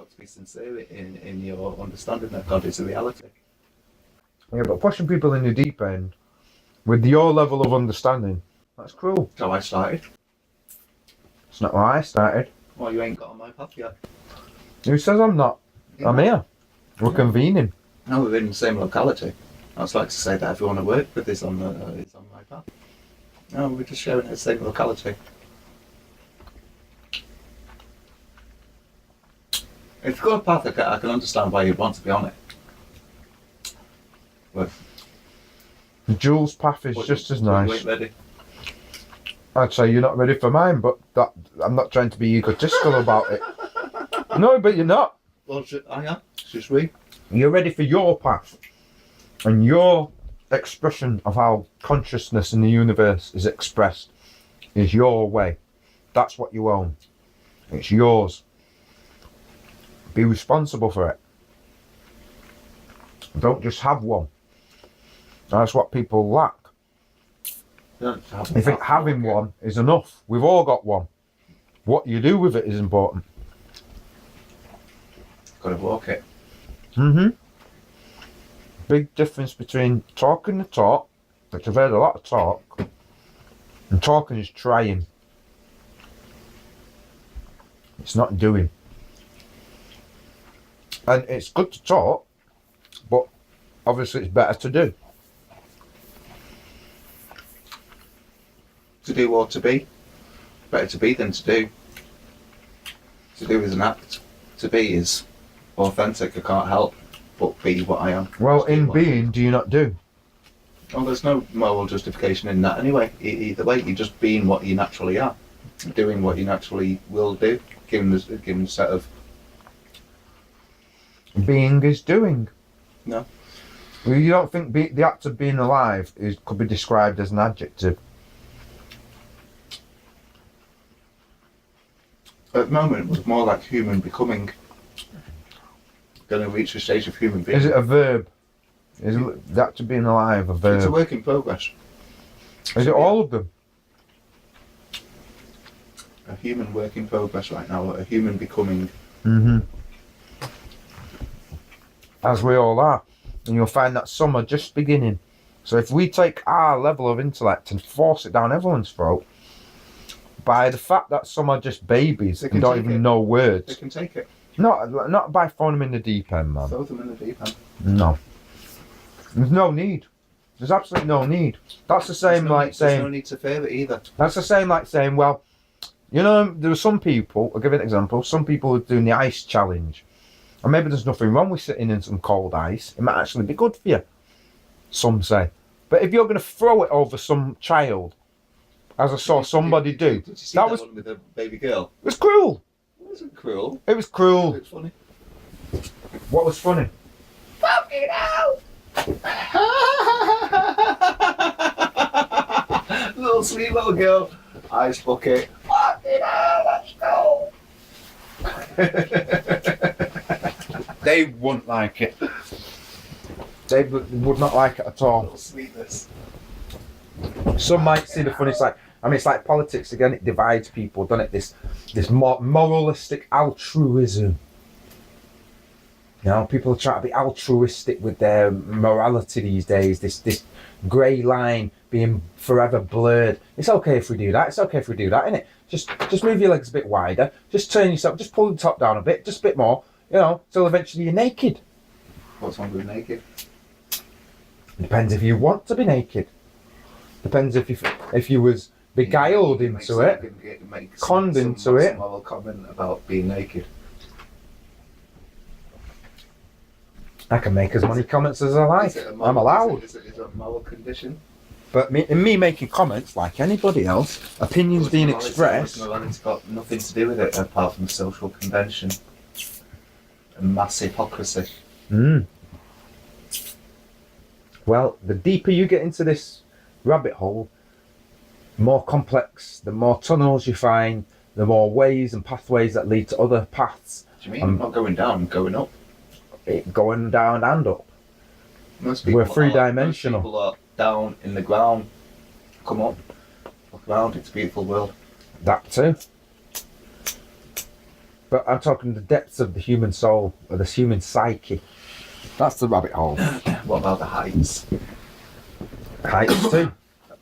got to be sincere in your understanding that God is a reality. Yeah, but pushing people in the deep end with your level of understanding, that's cruel. So I started. It's not why I started. Well, you ain't got on my path yet. Who says I'm not? I'm here. We're convening. No, we're in the same locality. I'd like to say that everyone I work with is on my path. No, we're just sharing the same locality. If you've got a path, I can understand why you'd want to be on it. But Jules' path is just as nice. You ain't ready. I'd say you're not ready for mine, but that I'm not trying to be egotistical about it. No, but you're not. Well, I am. It's just we. You're ready for your path. And your expression of how consciousness in the universe is expressed is your way. That's what you own. It's yours. Be responsible for it. Don't just have one. That's what people lack. They think having one is enough. We've all got one. What you do with it is important. Got to walk it. Big difference between talking the talk, which I've heard a lot of talk, and talking is trying. It's not doing. And it's good to talk, but obviously it's better to do. To do or to be. Better to be than to do. To do is an act. To be is authentic. I can't help but be what I am. Well, in being, do you not do? Well, there's no moral justification in that anyway. Either way, you're just being what you naturally are. Doing what you naturally will do. Given the set of... Being is doing. No. Well, you don't think the act of being alive could be described as an adjective? At the moment, it was more like human becoming. Going to reach a stage of human being. Is it a verb? Is the act of being alive a verb? It's a work in progress. Is it all of them? A human work in progress right now. A human becoming. As we all are. And you'll find that some are just beginning. So if we take our level of intellect and force it down everyone's throat, by the fact that some are just babies and don't even know words. They can take it. Not by throwing them in the deep end, man. Throw them in the deep end. No. There's no need. There's absolutely no need. That's the same like saying... There's no need to fear it either. That's the same like saying, well, you know, there are some people, I'll give you an example, some people are doing the ice challenge. And maybe there's nothing wrong with sitting in some cold ice. It might actually be good for you, some say. But if you're going to throw it over some child, as I saw somebody do, did you see that one with a baby girl? It was cruel. It wasn't cruel. It was cruel. It was funny. What was funny? Fucking hell! Little sweet little girl. Ice bucket. Fucking hell, let's go! They wouldn't like it. They would not like it at all. Little sweetness. Some might see the funny side. I mean, it's like politics again. It divides people, doesn't it? This more moralistic altruism. You know, people are trying to be altruistic with their morality these days. This grey line being forever blurred. It's okay if we do that. It's okay if we do that, isn't it? Just move your legs a bit wider. Just turn yourself. Just pull the top down a bit. Just a bit more. You know, till eventually you're naked. What's wrong with naked? Depends if you want to be naked. Depends if you was beguiled into it, conned into it. Moral comment about being naked. I can make as many comments as I like. I'm allowed. Is it a moral condition? But in me making comments, like anybody else, opinions being expressed. Morality's got nothing to do with it apart from social convention and mass hypocrisy. Well, the deeper you get into this rabbit hole, the more complex, the more tunnels you find, the more ways and pathways that lead to other paths. Do you mean I'm not going down, going up? Going down and up. We're three-dimensional. Most people are down in the ground. Come on, look around, it's a beautiful world. That too. But I'm talking the depths of the human soul, or the human psyche. That's the rabbit hole. What about the heights? Heights too.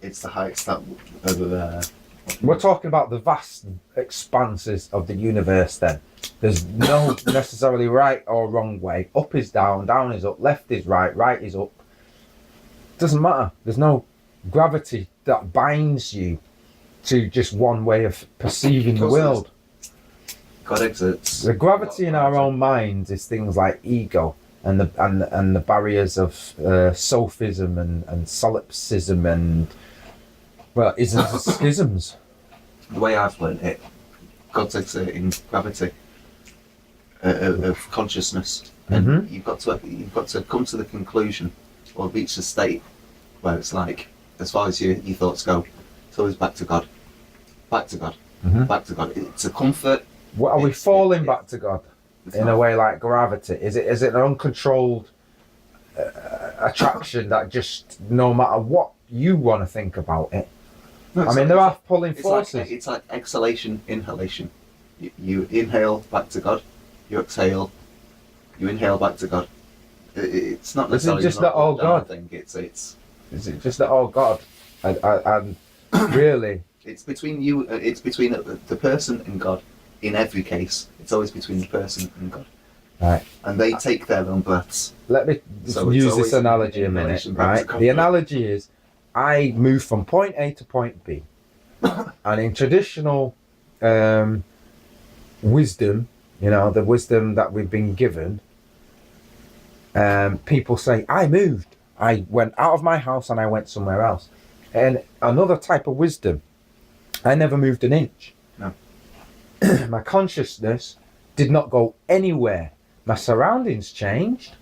It's the heights that are the. We're talking about the vast expanses of the universe then. There's no necessarily right or wrong way. Up is down, down is up, left is right, right is up. Doesn't matter. There's no gravity that binds you to just one way of perceiving the world. God exerts. The gravity in our own minds is things like ego and the barriers of sophism and solipsism and isms and schisms. The way I've learned it, God's exerting gravity of consciousness, and you've got to come to the conclusion or reach the state where it's like, as far as your thoughts go, it's always back to God, back to God, back to God. It's a comfort. What, are we falling back to God in a way like gravity? Is it an uncontrolled attraction that just no matter what you want to think about it? No, I mean, there are pulling forces. It's like exhalation, inhalation. You inhale back to God, you exhale, you inhale back to God. It's not necessarily just that all God thing. It's. Is it just that all God and really? It's between you. It's between the person and God. In every case, it's always between the person and God. Right. And they take their own breaths. Let me use this analogy a minute. Right. The analogy is, I move from point A to point B, and in traditional wisdom, the wisdom that we've been given, people say, I moved. I went out of my house and I went somewhere else. And another type of wisdom, I never moved an inch. No. My consciousness did not go anywhere. My surroundings changed.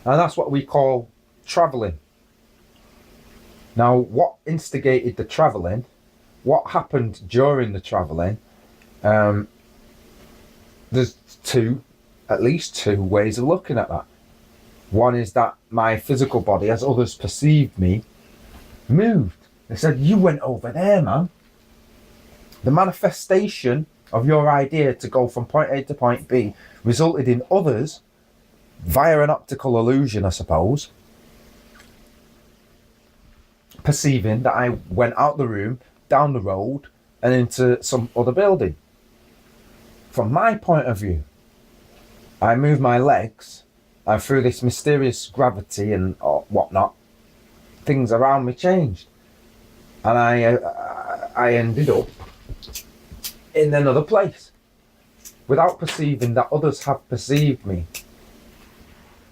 And that's what we call traveling. Now, what instigated the traveling? What happened during the traveling? There's at least two ways of looking at that. One is that my physical body, as others perceived me, moved. They said, you went over there, man. The manifestation of your idea to go from point A to point B resulted in others, via an optical illusion, I suppose, perceiving that I went out the room, down the road, and into some other building. From my point of view, I moved my legs, and through this mysterious gravity and whatnot, things around me changed. And I ended up in another place without perceiving that others have perceived me.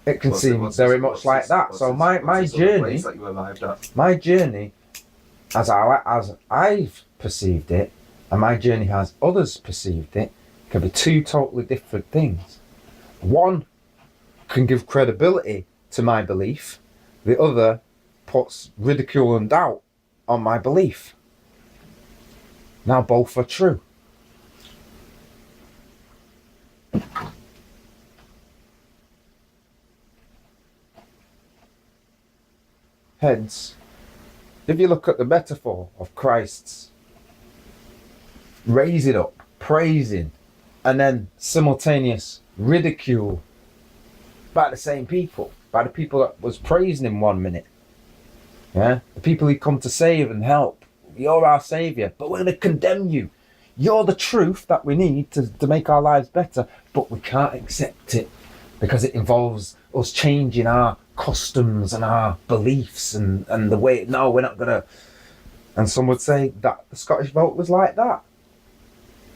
It can seem very much like that. So my journey, my journey, as I've perceived it, and my journey as others perceived it, can be two totally different things. One can give credibility to my belief. The other puts ridicule and doubt on my belief. Now both are true. Hence, if you look at the metaphor of Christ's raising up, praising, and then simultaneous ridicule by the same people, by the people that was praising him 1 minute. Yeah, the people he come to save and help. You're our saviour, but we're going to condemn you. You're the truth that we need to make our lives better, but we can't accept it because it involves us changing our customs and our beliefs and the way. No, we're not going to. And some would say that the Scottish vote was like that.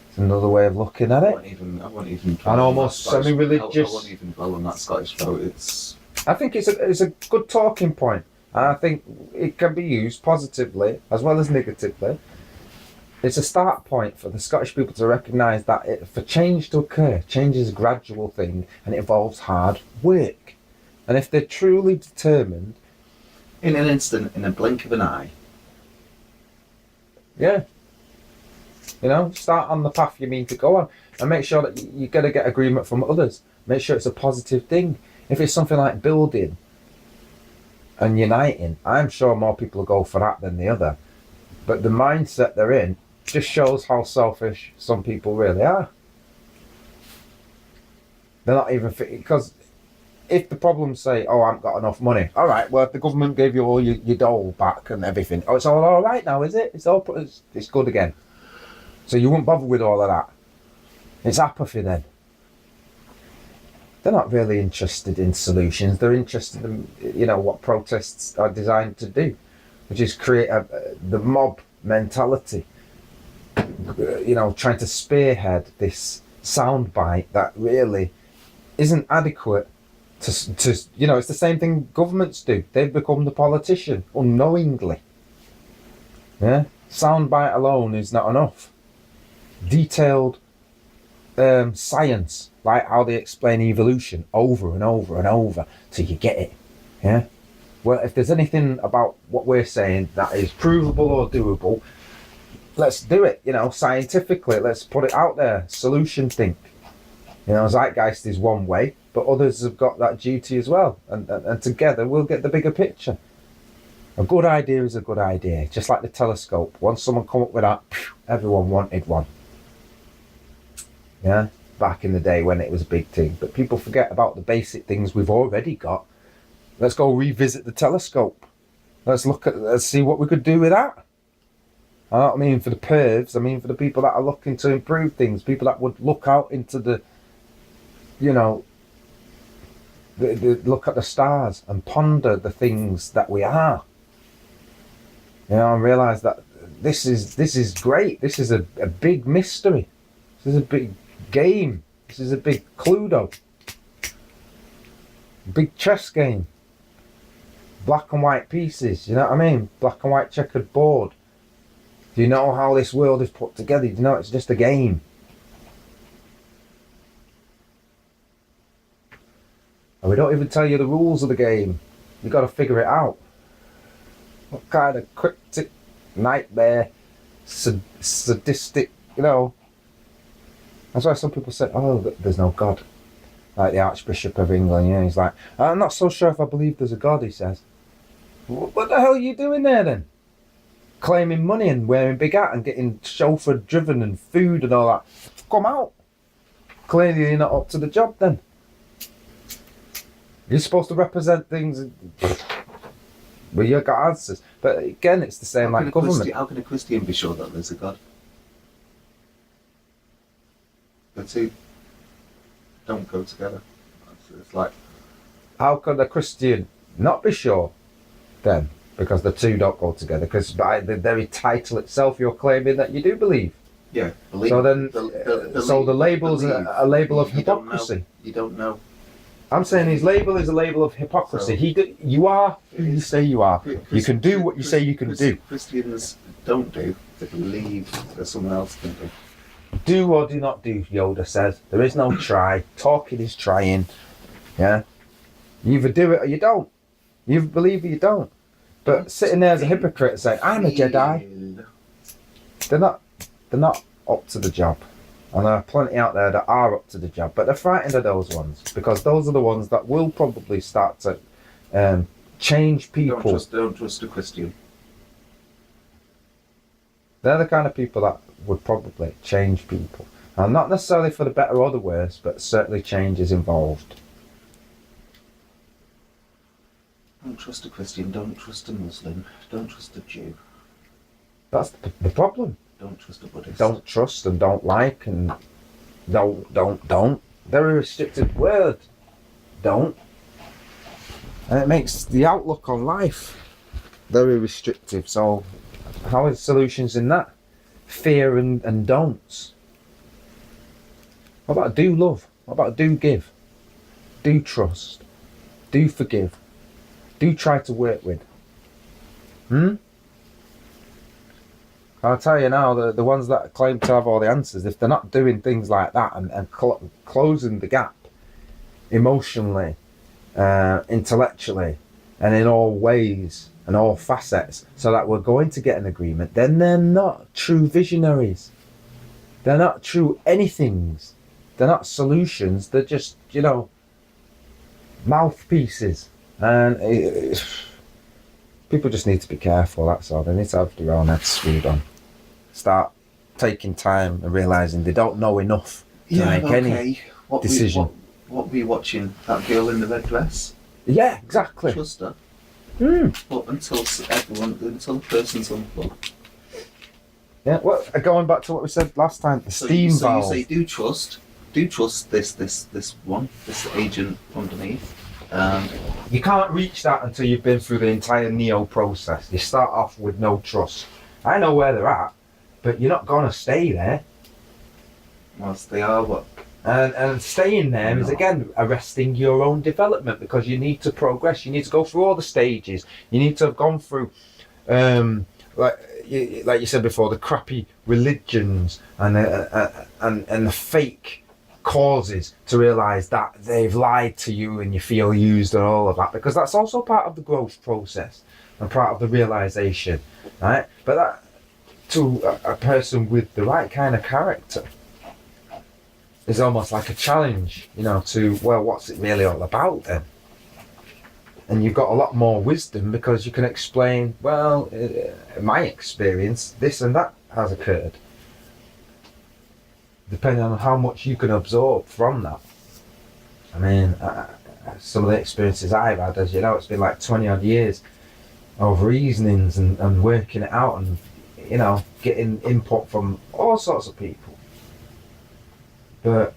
It's another way of looking at it. I won't even. And almost semi-religious. I won't even dwell on that Scottish vote. I think it's a good talking point. I think it can be used positively as well as negatively. It's a start point for the Scottish people to recognise that for change to occur, change is a gradual thing and it involves hard work. And if they're truly determined... In an instant, in a blink of an eye. Yeah. Start on the path you mean to go on and make sure that you're going to get agreement from others. Make sure it's a positive thing. If it's something like building and uniting, I'm sure more people will go for that than the other. But the mindset they're in just shows how selfish some people really are. They're not even because if the problems say, "Oh, I haven't got enough money," all right. Well, if the government gave you all your dole back and everything, oh, it's all right now, is it? It's good again. So you won't bother with all of that. It's apathy then. They're not really interested in solutions. They're interested in, what protests are designed to do, which is create the mob mentality. Trying to spearhead this soundbite that really isn't adequate to. It's the same thing governments do. They've become the politician unknowingly. Yeah, soundbite alone is not enough. Detailed science, like how they explain evolution over and over and over till you get it. Yeah. Well, if there's anything about what we're saying that is provable or doable, let's do it. Scientifically, let's put it out there. Solution think. Zeitgeist is one way, but others have got that duty as well, and together we'll get the bigger picture. A good idea is a good idea, just like the telescope. Once someone come up with that, everyone wanted one. Yeah, back in the day when it was a big thing. But people forget about the basic things we've already got. Let's go revisit the telescope. Let's see what we could do with that. I don't mean for the pervs, I mean for the people that are looking to improve things, people that would look out into the look at the stars and ponder the things that we are. And realise that this is great. This is a big mystery. This is a big game. This is a big Cluedo. Big chess game. Black and white pieces, you know what I mean? Black and white checkered board. Do you know how this world is put together? Do you know it's just a game? And we don't even tell you the rules of the game. You got to figure it out. What kind of cryptic, nightmare, sadistic, That's why some people say, "Oh, there's no God." Like the Archbishop of England, he's like, "I'm not so sure if I believe there's a God," he says. What the hell are you doing there then? Claiming money and wearing big hat and getting chauffeur driven and food and all that. Come out. Clearly you're not up to the job then. You're supposed to represent things well, you've got answers. But again, it's the same like government. How can a Christian be sure that there's a God? The two don't go together. It's like, how can a Christian not be sure then? Because the two don't go together. Because by the very title itself, you're claiming that you do believe. Yeah. Believe. So then, the label's a label of hypocrisy. You don't know. I'm saying his label is a label of hypocrisy. So, you are who you say you are. You can do what you say you can do. Christians don't do. They believe that someone else can do. Do or do not do, Yoda says. There is no try. Talking is trying. Yeah. You either do it or you don't. You either believe or you don't. But sitting there as a hypocrite saying, "I'm a Jedi," they're not up to the job. And there are plenty out there that are up to the job, but they're frightened of those ones because those are the ones that will probably start to change people. Don't trust a Christian. They're the kind of people that would probably change people. And not necessarily for the better or the worse, but certainly change is involved. Don't trust a Christian, don't trust a Muslim, don't trust a Jew. That's the problem. Don't trust a Buddhist. Don't trust and don't like and don't. They're a restricted word. Don't. And it makes the outlook on life very restrictive. So how are the solutions in that? Fear and don'ts. What about do love? What about do give? Do trust? Do forgive? Do try to work with? I'll tell you now, the ones that claim to have all the answers, if they're not doing things like that and closing the gap emotionally, intellectually, and in all ways and all facets, so that we're going to get an agreement, then they're not true visionaries. They're not true anythings. They're not solutions. They're just, mouthpieces. And people just need to be careful, that's all. They need to have their own heads screwed on. Start taking time and realising they don't know enough to make any decision. what were you watching? That girl in the red dress? Yeah, exactly. Trust her. Mm. But until the person's on the floor. Yeah, well, going back to what we said last time, the steam So valve. you say do trust this agent underneath. You can't reach that until you've been through the entire Neo process. You start off with no trust. I know where they're at, but you're not gonna stay there. Whilst they are what? And staying there is again arresting your own development, because you need to progress. You need to go through all the stages. You need to have gone through, like you said before, the crappy religions and the fake causes to realise that they've lied to you and you feel used and all of that, because that's also part of the growth process and part of the realisation, right? But that, to a person with the right kind of character, is almost like a challenge, to, well, what's it really all about then? And you've got a lot more wisdom, because you can explain, well, in my experience, this and that has occurred. Depending on how much you can absorb from that. I mean, some of the experiences I've had, as you know, it's been like 20 odd years of reasonings and working it out and, getting input from all sorts of people. But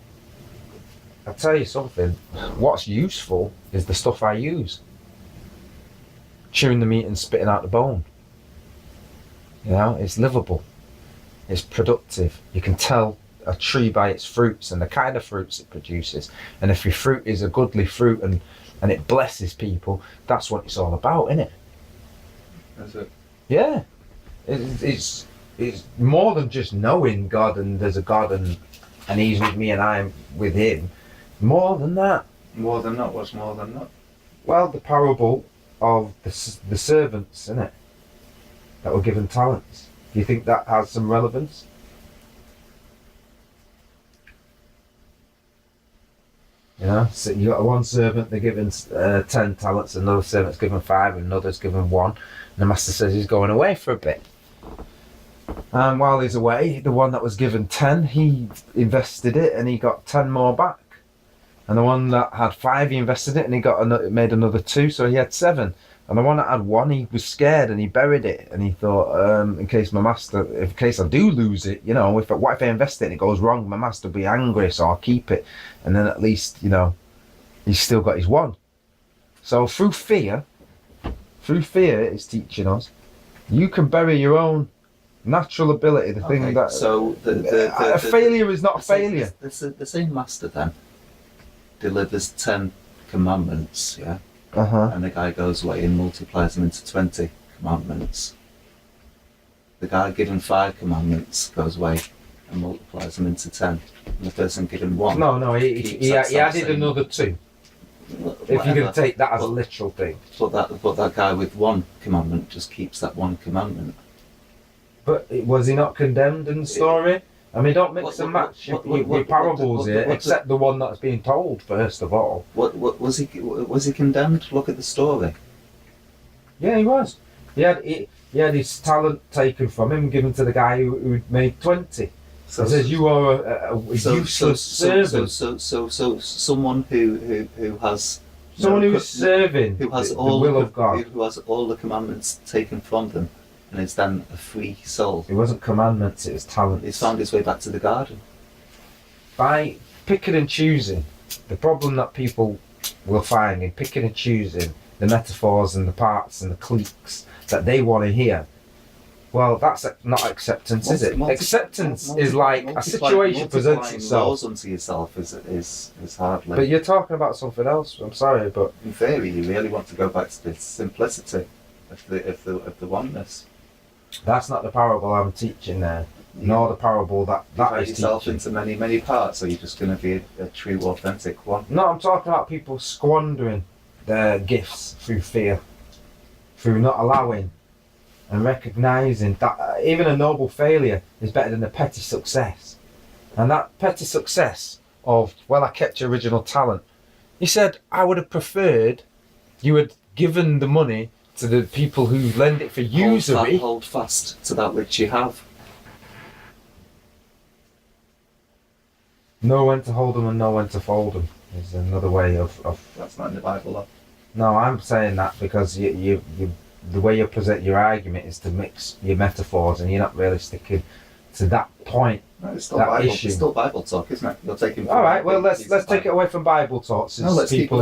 I'll tell you something, what's useful is the stuff I use. Chewing the meat and spitting out the bone. It's livable. It's productive. You can tell a tree by its fruits and the kind of fruits it produces. And if your fruit is a goodly fruit and it blesses people, that's what it's all about, isn't it? That's it. Yeah. It's more than just knowing God and there's a God and he's with me and I'm with him. More than that. More than that? What's more than that? Well, the parable of the servants, innit? That were given talents. Do you think that has some relevance? So you got one servant, they're given 10 talents, another servant's given 5, and another's given 1. And the master says he's going away for a bit. And while he's away, the one that was given 10, he invested it and he got 10 more back. And the one that had 5, he invested it and he made another 2, so he had 7. And the one that had 1, he was scared and he buried it. And he thought, in case I do lose it, what if I invest it and it goes wrong, my master will be angry, so I'll keep it. And then at least, he's still got his 1. So through fear, it's teaching us, you can bury your own natural ability, the thing that... So a failure is not a failure. The same master then delivers 10 commandments, yeah? Uh-huh. And the guy goes away and multiplies them into 20 commandments. The guy given 5 commandments goes away and multiplies them into 10. And the person given 1... No, he added another 2. If you're going to take that as a literal thing. But that guy with 1 commandment just keeps that 1 commandment. But was he not condemned in the story? I mean, don't mix and match your parables here, except the one that's being told, first of all. What was he condemned? Look at the story. Yeah, he was. He had his talent taken from him, given to the guy who made 20. So it says you are a useless servant. So someone who has someone who's serving who has the all will of God, who has all the commandments taken from them, and is then a free soul. It wasn't commandments; it was talent. He's found his way back to the garden by picking and choosing. The problem that people will find in picking and choosing the metaphors and the parts and the cliques that they want to hear. Well, that's not acceptance, is it? Acceptance is like a situation presents itself. Laws unto yourself is hardly. But you're talking about something else. I'm sorry, but in theory, you really want to go back to the simplicity of the oneness. That's not the parable I'm teaching there, nor the parable that is yourself teaching. Into many parts, or you're just going to be a true, authentic one. No, I'm talking about people squandering their gifts through fear, through not allowing and recognising that even a noble failure is better than a petty success. And that petty success of, well, I kept your original talent. He said, I would have preferred you had given the money to the people who lend it for usury. Hold fast to that which you have. Know when to hold them and know when to fold them. is another way of. That's not in the Bible, though. No, I'm saying that because you the way you present your argument is to mix your metaphors, and you're not really sticking to that point. No, it's still That Bible. issue. It's still Bible talk, isn't it? You're taking. All right, well let's take it away from Bible talk. Since No, let's people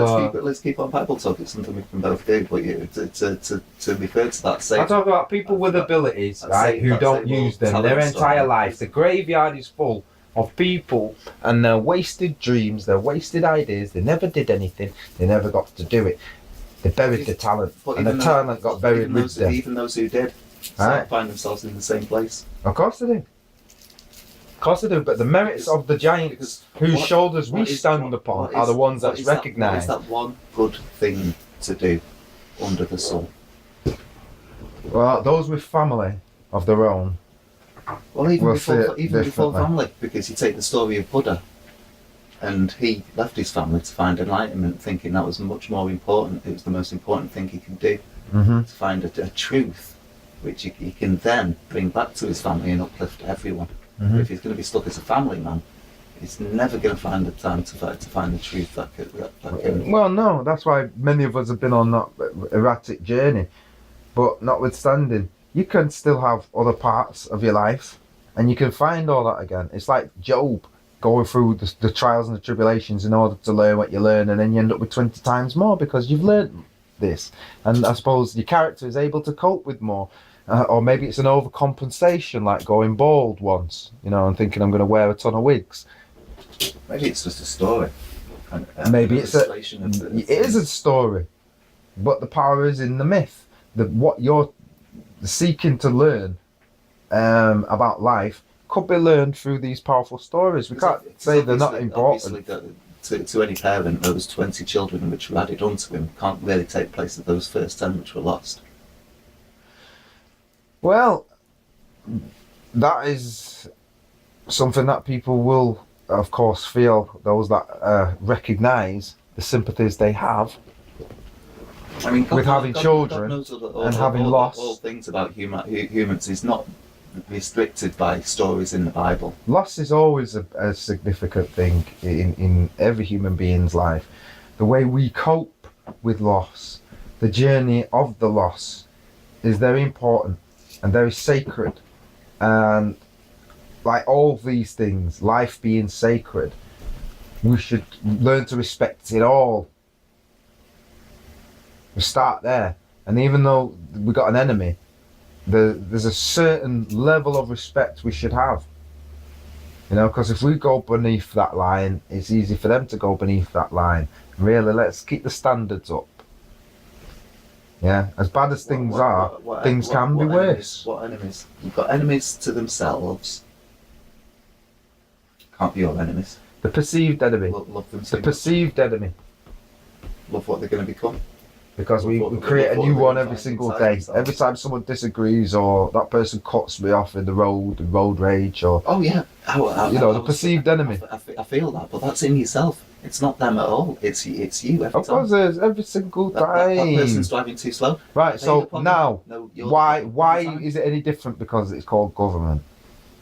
keep on Bible talk. It's something we can both do. But to refer to that, say I talk about people with abilities, right, who don't use them their entire life. The graveyard is full of people and their wasted dreams, their wasted ideas. They never did anything. They never got to do it. They buried the talent, and the talent got buried with them. Even those who did find themselves in the same place. Of course they do. Of course they do. But the merits of the giants whose shoulders we stand upon are the ones that's recognised. What is that one good thing to do under the sun? Well, those with family of their own. Well, even We'll before see it differently. family, because you take the story of Buddha, and he left his family to find enlightenment, thinking that was much more important. It was the most important thing he could do, Mm-hmm. to find a truth, which he can then bring back to his family and uplift everyone. Mhm. If he's going to be stuck as a family man, he's never going to find the time to find the truth that can. Well, no, that's why many of us have been on that erratic journey. But notwithstanding, you can still have other parts of your life, and you can find all that again. It's like Job going through the trials and the tribulations in order to learn what you learn, and then you end up with 20 times more because you've learned this. And I suppose your character is able to cope with more. Or maybe it's an overcompensation, like going bald once, and thinking I'm going to wear a ton of wigs. Maybe it's just a story. Maybe it is a story, but the power is in the myth. What you're seeking to learn about life could be learned through these powerful stories. We can't say they're not important. Obviously, to any parent, those 20 children which were added onto him can't really take place of those first 10 which were lost. Well, that is something that people will, of course, feel, those that recognise the sympathies they have. I mean, with having children and having loss. All things about humans is not restricted by stories in the Bible. Loss is always a significant thing in every human being's life. The way we cope with loss, the journey of the loss, is very important and very sacred. And like all these things, life being sacred, we should learn to respect it all. We start there, and even though we got an enemy, there's a certain level of respect we should have. Because if we go beneath that line, it's easy for them to go beneath that line. Really, let's keep the standards up. Yeah, as bad as things things can be worse. What enemies? You've got enemies to themselves. Can't be your enemies. The perceived enemy. Love them. The perceived enemy. Love what they're going to become. Because we create a new one every single day. Every time someone disagrees or that person cuts me off in the road rage, or oh yeah, the perceived enemy. I feel that, but that's in yourself. It's not them at all. It's you every time. Of course, there's every single time. That person's driving too slow. Right. So now, why is it any different because it's called government?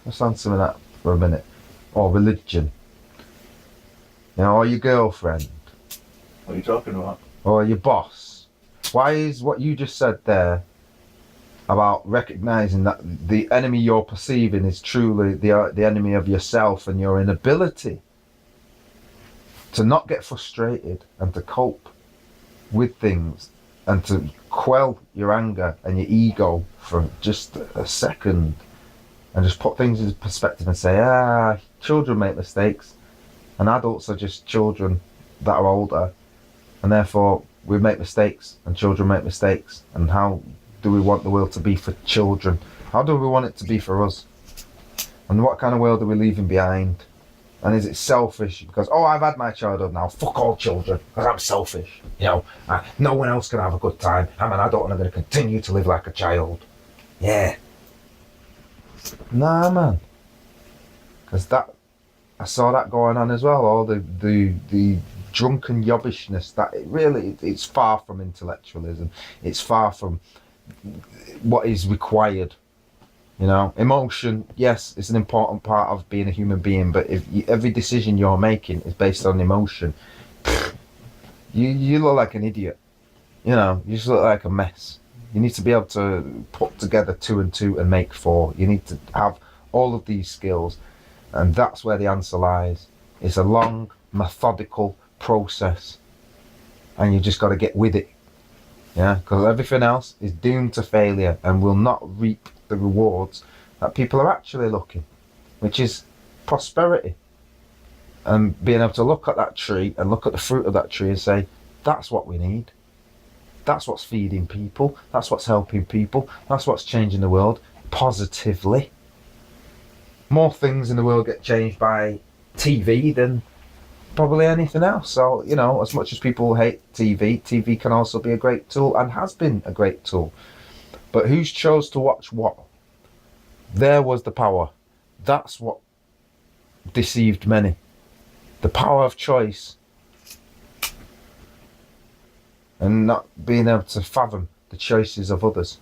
Let's answer that for a minute. Or religion. Or your girlfriend. What are you talking about? Or your boss. Why is what you just said there about recognising that the enemy you're perceiving is truly the enemy of yourself and your inability to not get frustrated and to cope with things and to quell your anger and your ego for just a second and just put things into perspective and say, children make mistakes and adults are just children that are older, and therefore we make mistakes and children make mistakes. And how do we want the world to be for children? How do we want it to be for us? And what kind of world are we leaving behind? And is it selfish because, I've had my childhood now, fuck all children, because I'm selfish. No one else can have a good time. I'm an adult and I'm going to continue to live like a child. Yeah. Nah, man. Because I saw that going on as well, all the drunken yobbishness, that it's far from intellectualism. It's far from what is required. Emotion, yes, it's an important part of being a human being, but if every decision you're making is based on emotion, You look like an idiot. You know, you just look like a mess. You need to be able to put together 2 and 2 and make 4. You need to have all of these skills, and that's where the answer lies. It's a long, methodical process, and you just got to get with it. Yeah, because everything else is doomed to failure and will not reap the rewards that people are actually looking, which is prosperity. And being able to look at that tree and look at the fruit of that tree and say, that's what we need. That's what's feeding people. That's what's helping people. That's what's changing the world positively. More things in the world get changed by TV than probably anything else. So, you know, as much as people hate TV, TV can also be a great tool and has been a great tool. But who's chose to watch what? There was the power. That's what deceived many. The power of choice. And not being able to fathom the choices of others.